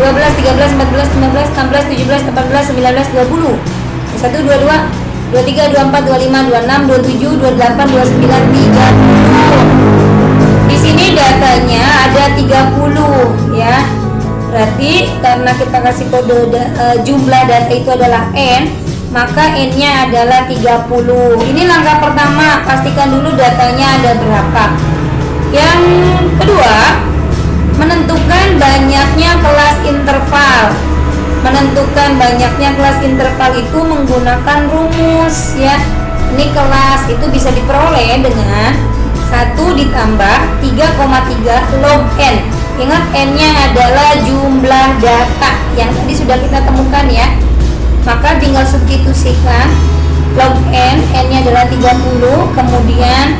12, 13, 14, 15, 16, 17, 18, 19, 20. 21, 22, 23, 24, 25, 26, 27, 28, 29, 30. Di sini datanya ada 30 ya. Berarti karena kita kasih kode jumlah data itu adalah N, maka N-nya adalah 30. Ini langkah pertama, pastikan dulu datanya ada berapa. Yang kedua, menentukan banyaknya kelas interval. Menentukan banyaknya kelas interval itu menggunakan rumus ya. Ini kelas itu bisa diperoleh dengan 1 ditambah 3,3 log N. Ingat N-nya adalah jumlah data yang tadi sudah kita temukan ya. Maka tinggal substitusikan log N, N-nya adalah 30, kemudian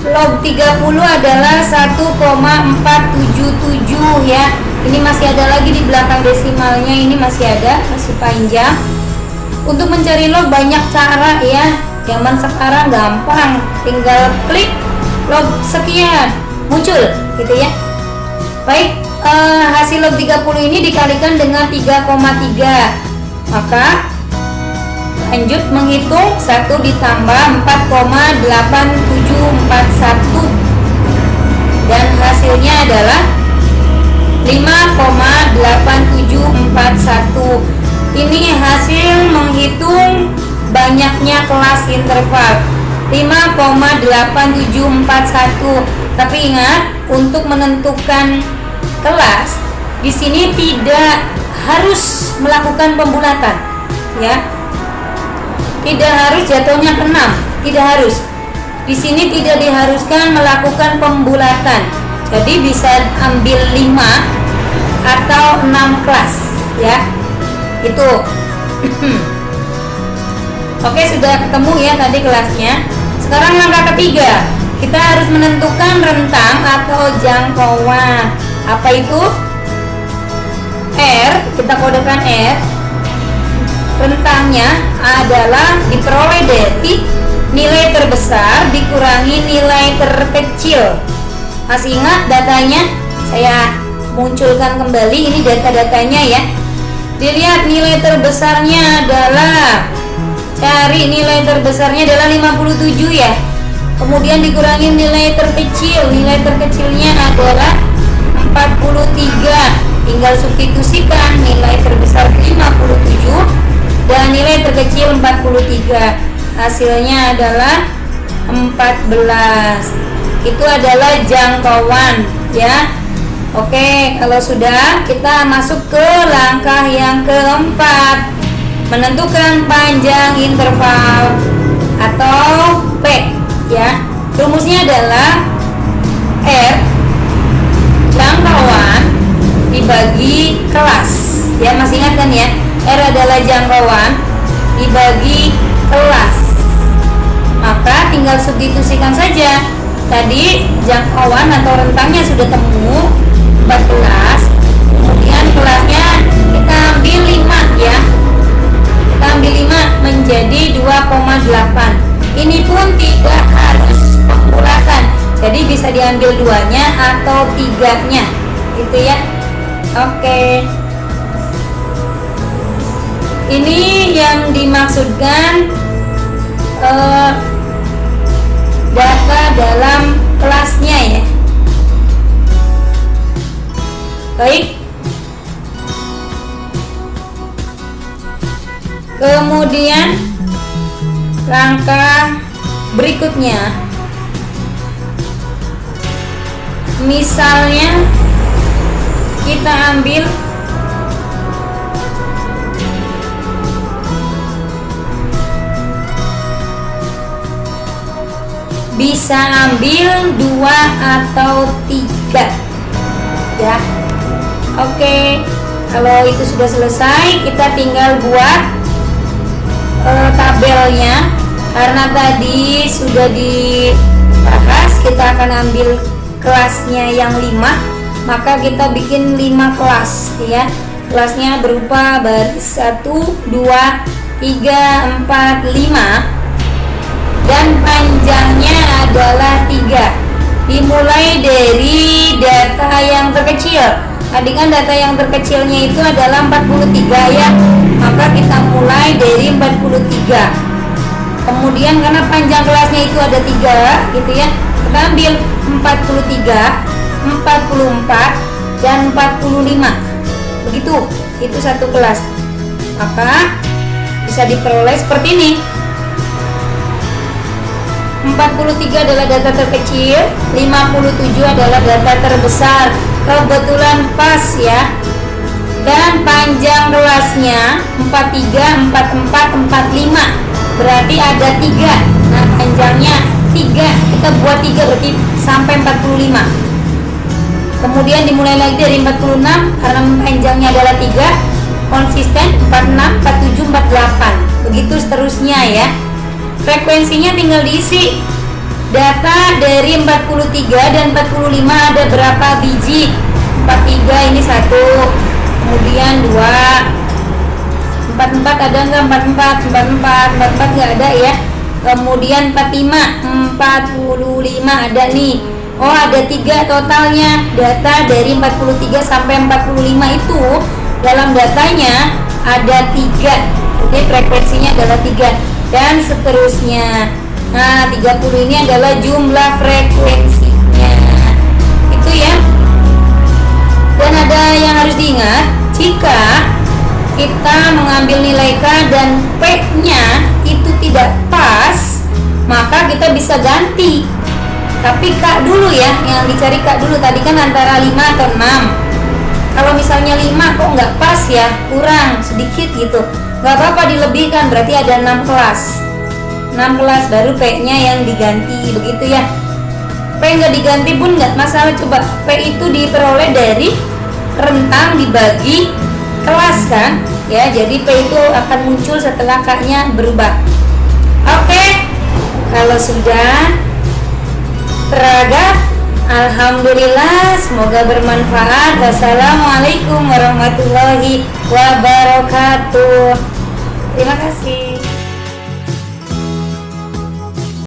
log 30 adalah 1,477 ya. Ini masih ada lagi di belakang desimalnya, ini masih ada, masih panjang. Untuk mencari log banyak cara ya. Zaman sekarang gampang, tinggal klik log sekian, muncul gitu ya. Baik, hasil log 30 ini dikalikan dengan 3,3. Maka lanjut menghitung 1 ditambah 4,8741 dan hasilnya adalah 5,8741. Ini hasil menghitung banyaknya kelas interval 5,8741. Tapi ingat, untuk menentukan kelas di sini tidak harus melakukan pembulatan, ya. Tidak harus jatuhnya ke 6, tidak harus. Di sini tidak diharuskan melakukan pembulatan. Jadi bisa ambil 5 atau 6 kelas, ya. Itu. Oke, sudah ketemu ya tadi kelasnya. Sekarang langkah ketiga, kita harus menentukan rentang atau jangkauan. Apa itu? R, kita kodekan R. Rentangnya adalah diperoleh dari nilai terbesar dikurangi nilai terkecil. Masih ingat datanya? Saya munculkan kembali, ini data-datanya ya. Dilihat nilai terbesarnya adalah, cari nilai terbesarnya adalah 57 ya. Kemudian dikurangi nilai terkecil. Nilai terkecilnya adalah 43. Tinggal substitusikan nilai terbesar 57 dan nilai terkecil 43. Hasilnya adalah 14. Itu adalah jangkauan ya. Oke, kalau sudah, kita masuk ke langkah yang keempat, menentukan panjang interval atau P ya. Rumusnya adalah R jangkauan dibagi kelas ya. Masih ingat kan ya, R adalah jangkauan dibagi kelas, maka tinggal substitusikan saja. Tadi jangkauan atau rentangnya sudah temu 14, kemudian kelasnya kita ambil 5 ya. Kita ambil 5 menjadi 2,8. Ini pun tidak harus pembulatan, jadi bisa diambil 2-nya atau 3-nya gitu ya. Oke, ini yang dimaksudkan data dalam kelasnya ya. Baik, kemudian langkah berikutnya, misalnya kita ambil bisa ambil 2 atau 3 ya. Oke, kalau itu sudah selesai, kita tinggal buat tabelnya. Karena tadi sudah dibahas, kita akan ambil kelasnya yang 5, maka kita bikin 5 kelas ya. Kelasnya berupa baris 1, 2, 3, 4, 5, dan panjangnya adalah 3. Dimulai dari data yang terkecil. Tadi kan data yang terkecilnya itu adalah 43 ya, maka kita mulai dari 43. Kemudian karena panjang kelasnya itu ada 3 gitu ya, kita ambil 43, 44, dan 45. Begitu, itu satu kelas. Maka bisa diperoleh seperti ini. 43 adalah data terkecil, 57 adalah data terbesar. Kebetulan pas ya. Dan panjang kelasnya 43, 44, 45. Berarti ada 3. Nah, panjangnya 3. Kita buat 3 berarti sampai 45. Kemudian dimulai lagi dari 46 karena panjangnya adalah 3. Konsisten 46, 47, 48. Begitu seterusnya ya. Frekuensinya tinggal diisi. Data dari 43 dan 45 ada berapa biji? 43 ini 1, kemudian 2, 44 ada enggak? 44 enggak ada ya. Kemudian 45 ada nih. Oh, ada 3 totalnya. Data dari 43 sampai 45 itu dalam datanya ada 3. Oke, frekuensinya adalah 3 dan seterusnya. Nah, 30 ini adalah jumlah frekuensinya. Itu ya. Dan ada yang harus diingat, jika kita mengambil nilai K dan P-nya itu tidak pas, maka kita bisa ganti. Tapi K dulu ya, yang dicari K dulu. Tadi kan antara 5 atau 6. Kalau misalnya 5 kok nggak pas ya, kurang sedikit gitu, nggak apa-apa dilebihkan, berarti ada 6 kelas. 6 kelas baru P-nya yang diganti, begitu ya. P nggak diganti pun nggak masalah. Coba P itu diperoleh dari rentang dibagi kelas kan ya, jadi P itu akan muncul setelah K-nya berubah. Oke, kalau sudah teragap, alhamdulillah, semoga bermanfaat. Wassalamualaikum warahmatullahi wabarakatuh. Terima kasih.